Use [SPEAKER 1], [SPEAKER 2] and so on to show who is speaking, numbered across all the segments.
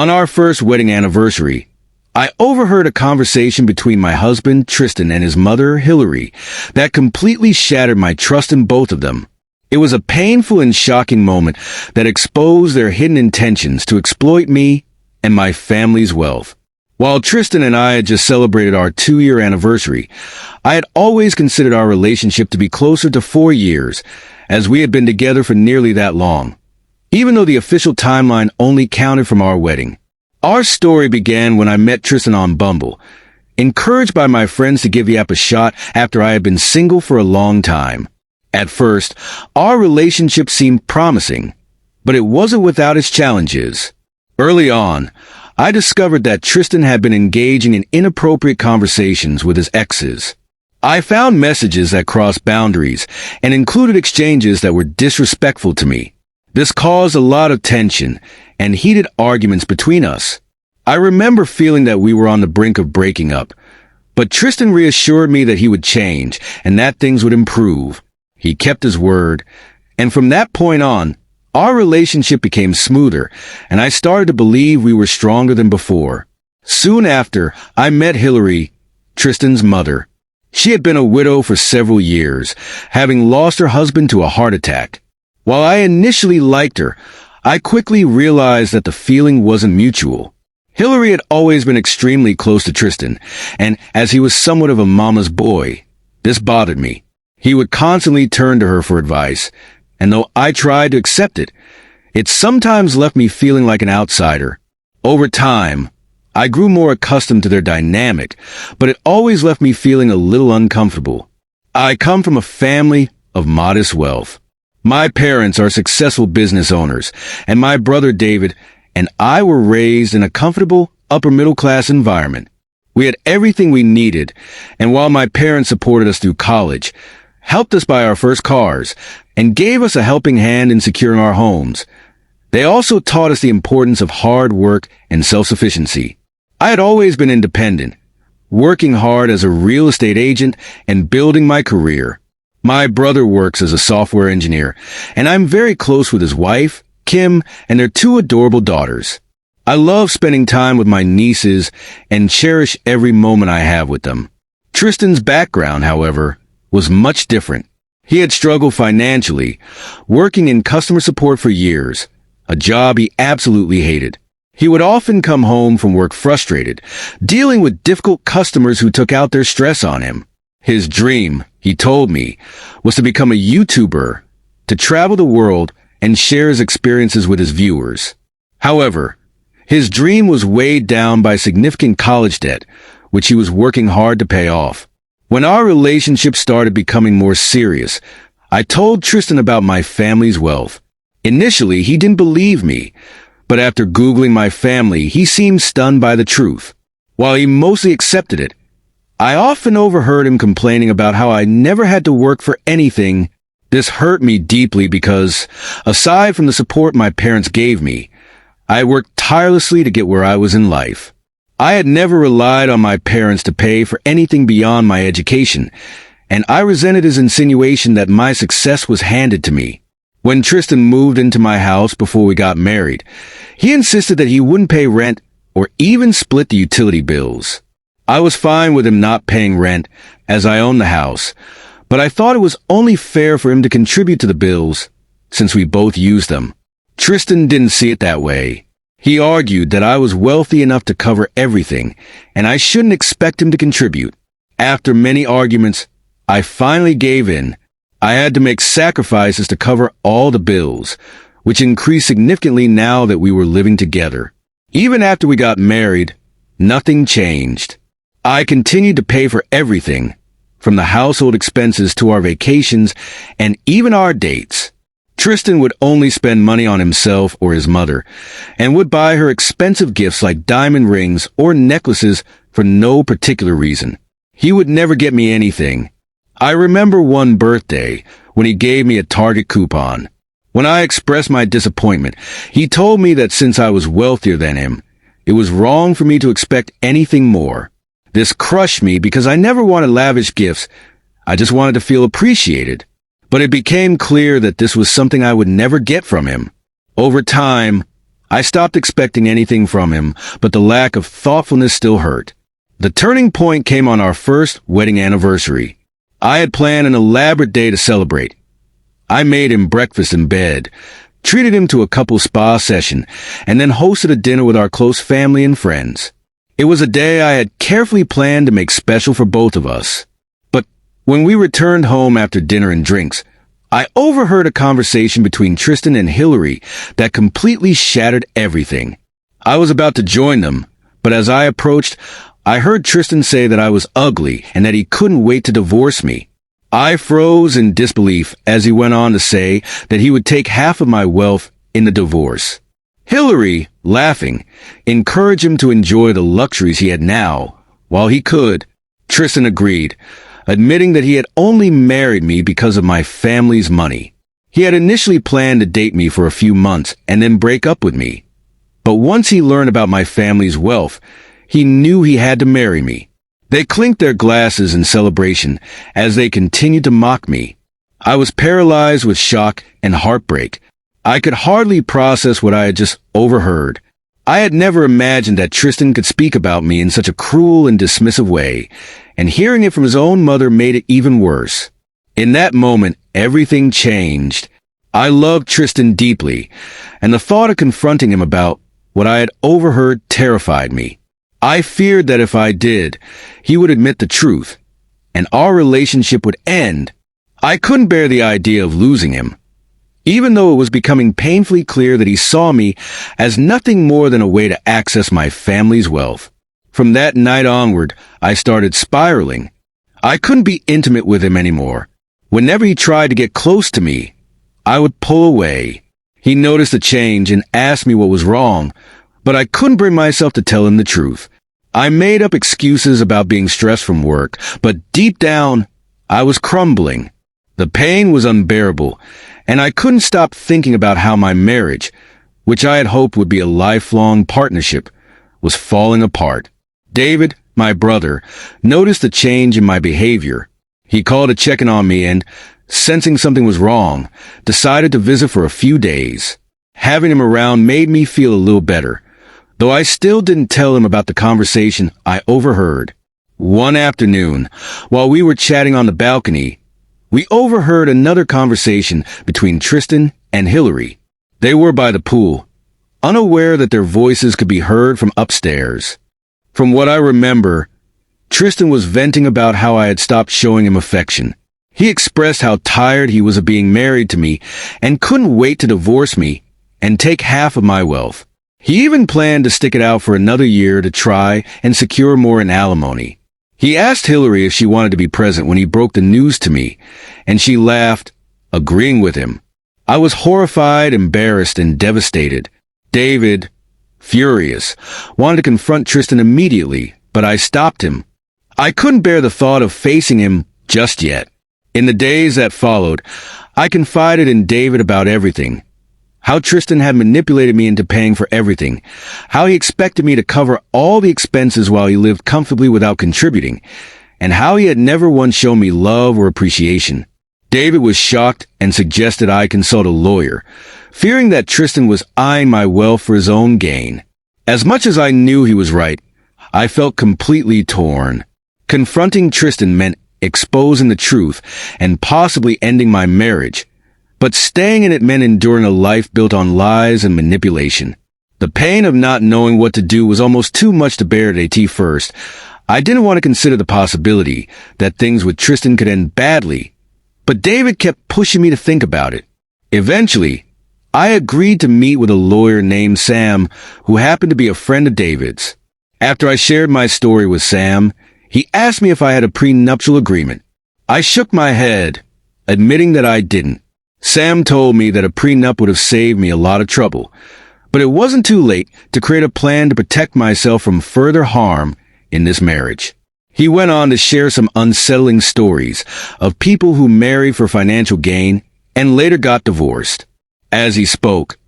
[SPEAKER 1] On our first wedding anniversary, I overheard a conversation between my husband, Tristan, and his mother, Hillary, that completely shattered my trust in both of them. It was a painful and shocking moment that exposed their hidden intentions to exploit me and my family's wealth. While Tristan and I had just celebrated our 2-year anniversary, I had always considered our relationship to be closer to 4 years, as we had been together for nearly that long, even though the official timeline only counted from our wedding. Our story began when I met Tristan on Bumble, encouraged by my friends to give the app a shot after I had been single for a long time. At first, our relationship seemed promising, but it wasn't without its challenges. Early on, I discovered that Tristan had been engaging in inappropriate conversations with his exes. I found messages that crossed boundaries and included exchanges that were disrespectful to me. This caused a lot of tension and heated arguments between us. I remember feeling that we were on the brink of breaking up, but Tristan reassured me that he would change and that things would improve. He kept his word, and from that point on, our relationship became smoother, and I started to believe we were stronger than before. Soon after, I met Hillary, Tristan's mother. She had been a widow for several years, having lost her husband to a heart attack. While I initially liked her, I quickly realized that the feeling wasn't mutual. Hillary had always been extremely close to Tristan, and as he was somewhat of a mama's boy, this bothered me. He would constantly turn to her for advice, and though I tried to accept it, it sometimes left me feeling like an outsider. Over time, I grew more accustomed to their dynamic, but it always left me feeling a little uncomfortable. I come from a family of modest wealth. My parents are successful business owners, and my brother David and I were raised in a comfortable, upper-middle-class environment. We had everything we needed, and while my parents supported us through college, helped us buy our first cars, and gave us a helping hand in securing our homes, they also taught us the importance of hard work and self-sufficiency. I had always been independent, working hard as a real estate agent and building my career. My brother works as a software engineer, and I'm very close with his wife, Kim, and their 2 adorable daughters. I love spending time with my nieces and cherish every moment I have with them. Tristan's background, however, was much different. He had struggled financially, working in customer support for years, a job he absolutely hated. He would often come home from work frustrated, dealing with difficult customers who took out their stress on him. His dream, he told me, was to become a YouTuber, to travel the world and share his experiences with his viewers. However, his dream was weighed down by significant college debt, which he was working hard to pay off. When our relationship started becoming more serious, I told Tristan about my family's wealth. Initially, he didn't believe me, but after Googling my family, he seemed stunned by the truth. While he mostly accepted it, I often overheard him complaining about how I never had to work for anything. This hurt me deeply because, aside from the support my parents gave me, I worked tirelessly to get where I was in life. I had never relied on my parents to pay for anything beyond my education, and I resented his insinuation that my success was handed to me. When Tristan moved into my house before we got married, he insisted that he wouldn't pay rent or even split the utility bills. I was fine with him not paying rent, as I owned the house, but I thought it was only fair for him to contribute to the bills, since we both used them. Tristan didn't see it that way. He argued that I was wealthy enough to cover everything, and I shouldn't expect him to contribute. After many arguments, I finally gave in. I had to make sacrifices to cover all the bills, which increased significantly now that we were living together. Even after we got married, nothing changed. I continued to pay for everything, from the household expenses to our vacations and even our dates. Tristan would only spend money on himself or his mother, and would buy her expensive gifts like diamond rings or necklaces for no particular reason. He would never get me anything. I remember one birthday when he gave me a Target coupon. When I expressed my disappointment, he told me that since I was wealthier than him, it was wrong for me to expect anything more. This crushed me because I never wanted lavish gifts. I just wanted to feel appreciated. But it became clear that this was something I would never get from him. Over time, I stopped expecting anything from him, but the lack of thoughtfulness still hurt. The turning point came on our first wedding anniversary. I had planned an elaborate day to celebrate. I made him breakfast in bed, treated him to a couple spa session, and then hosted a dinner with our close family and friends. It was a day I had carefully planned to make special for both of us. But when we returned home after dinner and drinks, I overheard a conversation between Tristan and Hillary that completely shattered everything. I was about to join them, but as I approached, I heard Tristan say that I was ugly and that he couldn't wait to divorce me. I froze in disbelief as he went on to say that he would take half of my wealth in the divorce. Hillary, laughing, encouraged him to enjoy the luxuries he had now, while he could. Tristan agreed, admitting that he had only married me because of my family's money. He had initially planned to date me for a few months and then break up with me. But once he learned about my family's wealth, he knew he had to marry me. They clinked their glasses in celebration as they continued to mock me. I was paralyzed with shock and heartbreak. I could hardly process what I had just overheard. I had never imagined that Tristan could speak about me in such a cruel and dismissive way, and hearing it from his own mother made it even worse. In that moment, everything changed. I loved Tristan deeply, and the thought of confronting him about what I had overheard terrified me. I feared that if I did, he would admit the truth, and our relationship would end. I couldn't bear the idea of losing him, even though it was becoming painfully clear that he saw me as nothing more than a way to access my family's wealth. From that night onward, I started spiraling. I couldn't be intimate with him anymore. Whenever he tried to get close to me, I would pull away. He noticed the change and asked me what was wrong, but I couldn't bring myself to tell him the truth. I made up excuses about being stressed from work, but deep down, I was crumbling. The pain was unbearable, and I couldn't stop thinking about how my marriage, which I had hoped would be a lifelong partnership, was falling apart. David, my brother, noticed the change in my behavior. He called to check in on me and, sensing something was wrong, decided to visit for a few days. Having him around made me feel a little better, though I still didn't tell him about the conversation I overheard. One afternoon, while we were chatting on the balcony, we overheard another conversation between Tristan and Hillary. They were by the pool, unaware that their voices could be heard from upstairs. From what I remember, Tristan was venting about how I had stopped showing him affection. He expressed how tired he was of being married to me and couldn't wait to divorce me and take half of my wealth. He even planned to stick it out for another year to try and secure more in alimony. He asked Hillary if she wanted to be present when he broke the news to me, and she laughed, agreeing with him. I was horrified, embarrassed, and devastated. David, furious, wanted to confront Tristan immediately, but I stopped him. I couldn't bear the thought of facing him just yet. In the days that followed, I confided in David about everything. How Tristan had manipulated me into paying for everything, how he expected me to cover all the expenses while he lived comfortably without contributing, and how he had never once shown me love or appreciation. David was shocked and suggested I consult a lawyer, fearing that Tristan was eyeing my wealth for his own gain. As much as I knew he was right, I felt completely torn. Confronting Tristan meant exposing the truth and possibly ending my marriage. But staying in it meant enduring a life built on lies and manipulation. The pain of not knowing what to do was almost too much to bear at first. I didn't want to consider the possibility that things with Tristan could end badly, but David kept pushing me to think about it. Eventually, I agreed to meet with a lawyer named Sam, who happened to be a friend of David's. After I shared my story with Sam, he asked me if I had a prenuptial agreement. I shook my head, admitting that I didn't. Sam told me that a prenup would have saved me a lot of trouble, but it wasn't too late to create a plan to protect myself from further harm in this marriage. He went on to share some unsettling stories of people who married for financial gain and later got divorced. As he spoke,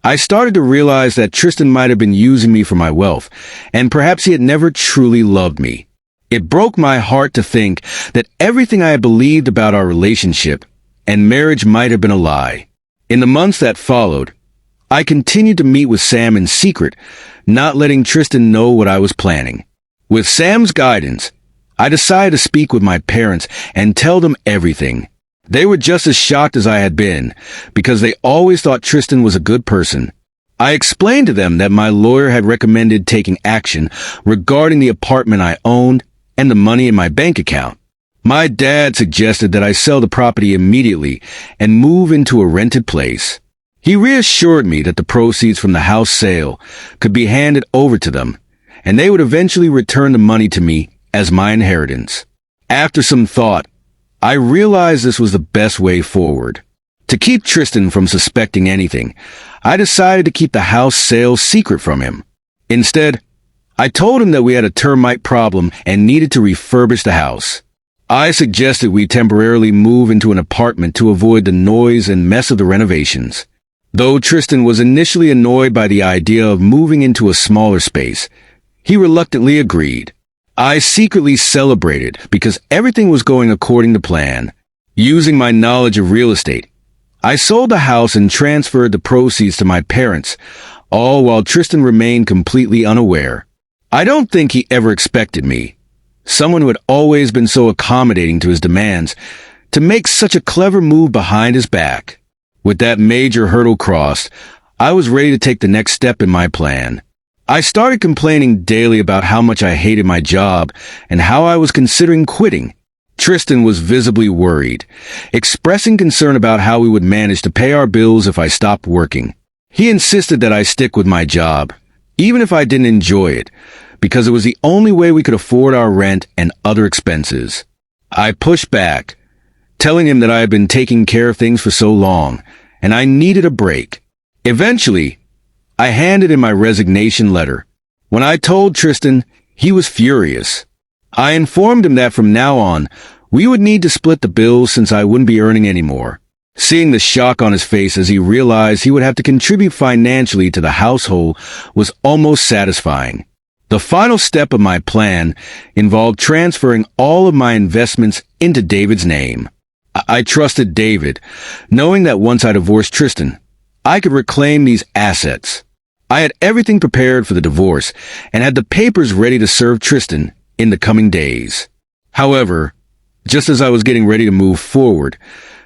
[SPEAKER 1] I started to realize that Tristan might have been using me for my wealth, and perhaps he had never truly loved me. It broke my heart to think that everything I had believed about our relationship and marriage might have been a lie. In the months that followed, I continued to meet with Sam in secret, not letting Tristan know what I was planning. With Sam's guidance, I decided to speak with my parents and tell them everything. They were just as shocked as I had been, because they always thought Tristan was a good person. I explained to them that my lawyer had recommended taking action regarding the apartment I owned and the money in my bank account. My dad suggested that I sell the property immediately and move into a rented place. He reassured me that the proceeds from the house sale could be handed over to them, and they would eventually return the money to me as my inheritance. After some thought, I realized this was the best way forward. To keep Tristan from suspecting anything, I decided to keep the house sale secret from him. Instead, I told him that we had a termite problem and needed to refurbish the house. I suggested we temporarily move into an apartment to avoid the noise and mess of the renovations. Though Tristan was initially annoyed by the idea of moving into a smaller space, he reluctantly agreed. I secretly celebrated because everything was going according to plan. Using my knowledge of real estate, I sold the house and transferred the proceeds to my parents, all while Tristan remained completely unaware. I don't think he ever expected me, someone who had always been so accommodating to his demands, to make such a clever move behind his back. With that major hurdle crossed, I was ready to take the next step in my plan. I started complaining daily about how much I hated my job and how I was considering quitting. Tristan was visibly worried, expressing concern about how we would manage to pay our bills if I stopped working. He insisted that I stick with my job, even if I didn't enjoy it, because it was the only way we could afford our rent and other expenses. I pushed back, telling him that I had been taking care of things for so long, and I needed a break. Eventually, I handed in my resignation letter. When I told Tristan, he was furious. I informed him that from now on, we would need to split the bills since I wouldn't be earning anymore. Seeing the shock on his face as he realized he would have to contribute financially to the household was almost satisfying. The final step of my plan involved transferring all of my investments into David's name. I trusted David, knowing that once I divorced Tristan, I could reclaim these assets. I had everything prepared for the divorce and had the papers ready to serve Tristan in the coming days. However, just as I was getting ready to move forward,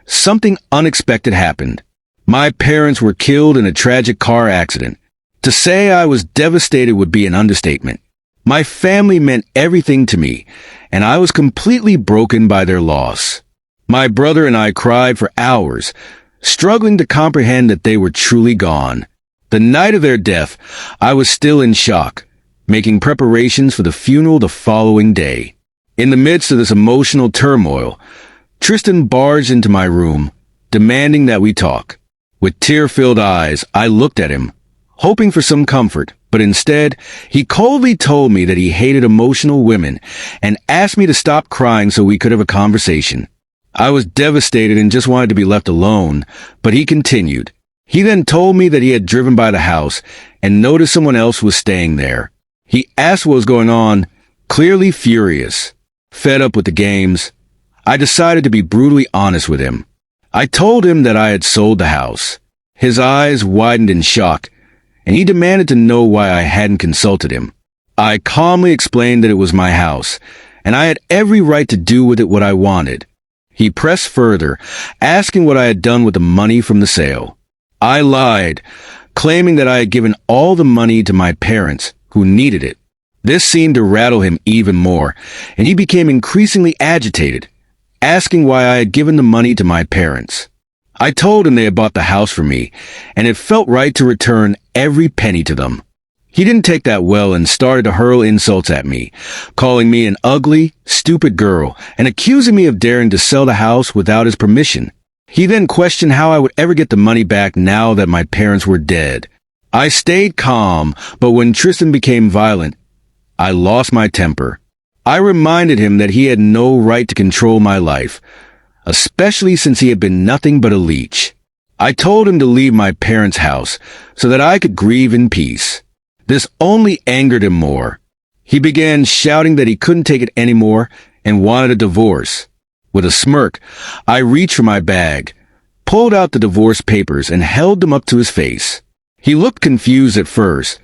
[SPEAKER 1] something unexpected happened. My parents were killed in a tragic car accident. To say I was devastated would be an understatement. My family meant everything to me, and I was completely broken by their loss. My brother and I cried for hours, struggling to comprehend that they were truly gone. The night of their death, I was still in shock, making preparations for the funeral the following day. In the midst of this emotional turmoil, Tristan barged into my room, demanding that we talk. With tear-filled eyes, I looked at him, hoping for some comfort, but instead, he coldly told me that he hated emotional women and asked me to stop crying so we could have a conversation. I was devastated and just wanted to be left alone, but he continued. He then told me that he had driven by the house and noticed someone else was staying there. He asked what was going on, clearly furious. Fed up with the games, I decided to be brutally honest with him. I told him that I had sold the house. His eyes widened in shock, and he demanded to know why I hadn't consulted him. I calmly explained that it was my house, and I had every right to do with it what I wanted. He pressed further, asking what I had done with the money from the sale. I lied, claiming that I had given all the money to my parents, who needed it. This seemed to rattle him even more, and he became increasingly agitated, asking why I had given the money to my parents. I told him they had bought the house for me, and it felt right to return every penny to them. He didn't take that well and started to hurl insults at me, calling me an ugly, stupid girl, and accusing me of daring to sell the house without his permission. He then questioned how I would ever get the money back now that my parents were dead. I stayed calm, but when Tristan became violent, I lost my temper. I reminded him that he had no right to control my life, especially since he had been nothing but a leech. I told him to leave my parents' house so that I could grieve in peace. This only angered him more. He began shouting that he couldn't take it anymore and wanted a divorce. With a smirk, I reached for my bag, pulled out the divorce papers, and held them up to his face. He looked confused at first,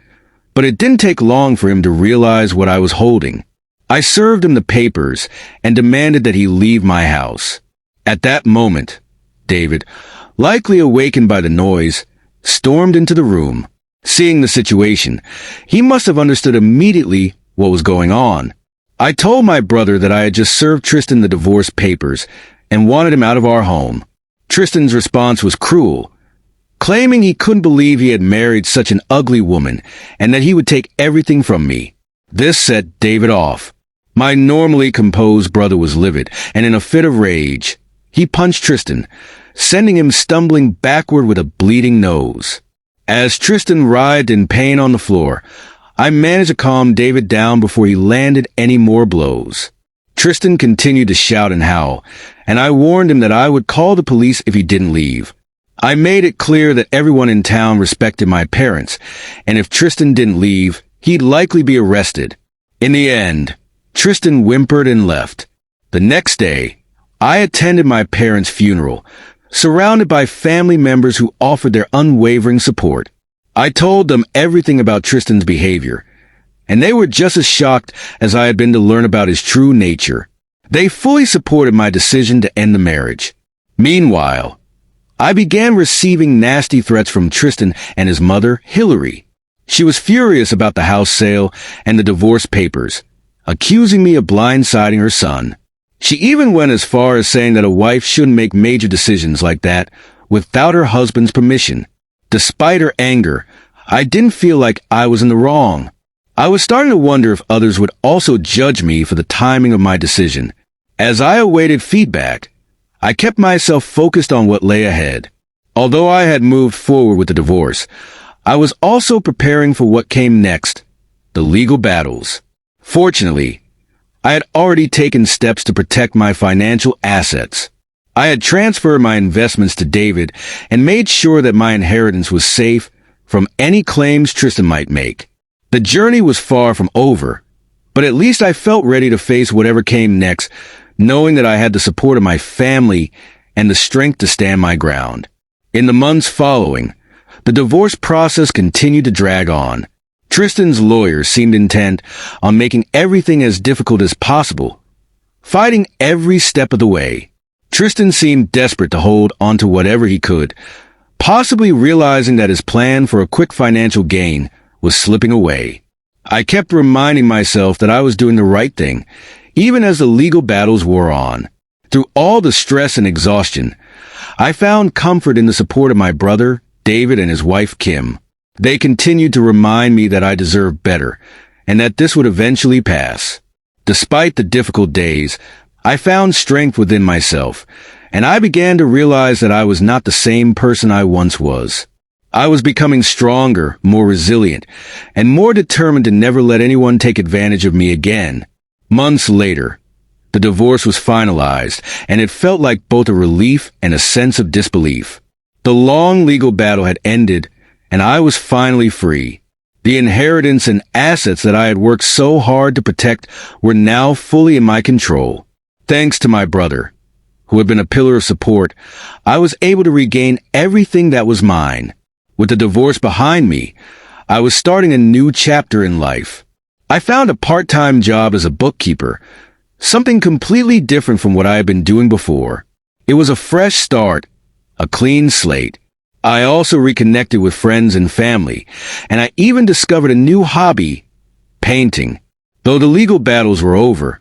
[SPEAKER 1] but it didn't take long for him to realize what I was holding. I served him the papers and demanded that he leave my house. At that moment, David, likely awakened by the noise, stormed into the room. Seeing the situation, he must have understood immediately what was going on. I told my brother that I had just served Tristan the divorce papers and wanted him out of our home. Tristan's response was cruel, claiming he couldn't believe he had married such an ugly woman and that he would take everything from me. This set David off. My normally composed brother was livid, and in a fit of rage, he punched Tristan, sending him stumbling backward with a bleeding nose. As Tristan writhed in pain on the floor, I managed to calm David down before he landed any more blows. Tristan continued to shout and howl, and I warned him that I would call the police if he didn't leave. I made it clear that everyone in town respected my parents, and if Tristan didn't leave, he'd likely be arrested. In the end, Tristan whimpered and left. The next day, I attended my parents' funeral, surrounded by family members who offered their unwavering support. I told them everything about Tristan's behavior, and they were just as shocked as I had been to learn about his true nature. They fully supported my decision to end the marriage. Meanwhile, I began receiving nasty threats from Tristan and his mother, Hillary. She was furious about the house sale and the divorce papers, accusing me of blindsiding her son. She even went as far as saying that a wife shouldn't make major decisions like that without her husband's permission. Despite her anger, I didn't feel like I was in the wrong. I was starting to wonder if others would also judge me for the timing of my decision. As I awaited feedback, I kept myself focused on what lay ahead. Although I had moved forward with the divorce, I was also preparing for what came next, the legal battles. Fortunately, I had already taken steps to protect my financial assets. I had transferred my investments to David and made sure that my inheritance was safe from any claims Tristan might make. The journey was far from over, but at least I felt ready to face whatever came next, knowing that I had the support of my family and the strength to stand my ground. In the months following, the divorce process continued to drag on. Tristan's lawyers seemed intent on making everything as difficult as possible, fighting every step of the way. Tristan seemed desperate to hold onto whatever he could, possibly realizing that his plan for a quick financial gain was slipping away. I kept reminding myself that I was doing the right thing, even as the legal battles wore on. Through all the stress and exhaustion, I found comfort in the support of my brother, David, and his wife, Kim. They continued to remind me that I deserved better, and that this would eventually pass. Despite the difficult days, I found strength within myself, and I began to realize that I was not the same person I once was. I was becoming stronger, more resilient, and more determined to never let anyone take advantage of me again. Months later, the divorce was finalized, and it felt like both a relief and a sense of disbelief. The long legal battle had ended, and I was finally free. The inheritance and assets that I had worked so hard to protect were now fully in my control. Thanks to my brother, who had been a pillar of support, I was able to regain everything that was mine. With the divorce behind me, I was starting a new chapter in life. I found a part-time job as a bookkeeper, something completely different from what I had been doing before. It was a fresh start, a clean slate. I also reconnected with friends and family, and I even discovered a new hobby, painting. Though the legal battles were over,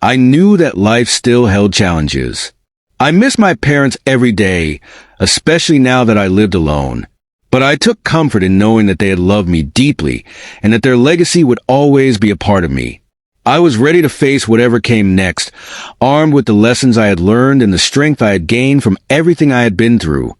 [SPEAKER 1] I knew that life still held challenges. I missed my parents every day, especially now that I lived alone. But I took comfort in knowing that they had loved me deeply and that their legacy would always be a part of me. I was ready to face whatever came next, armed with the lessons I had learned and the strength I had gained from everything I had been through.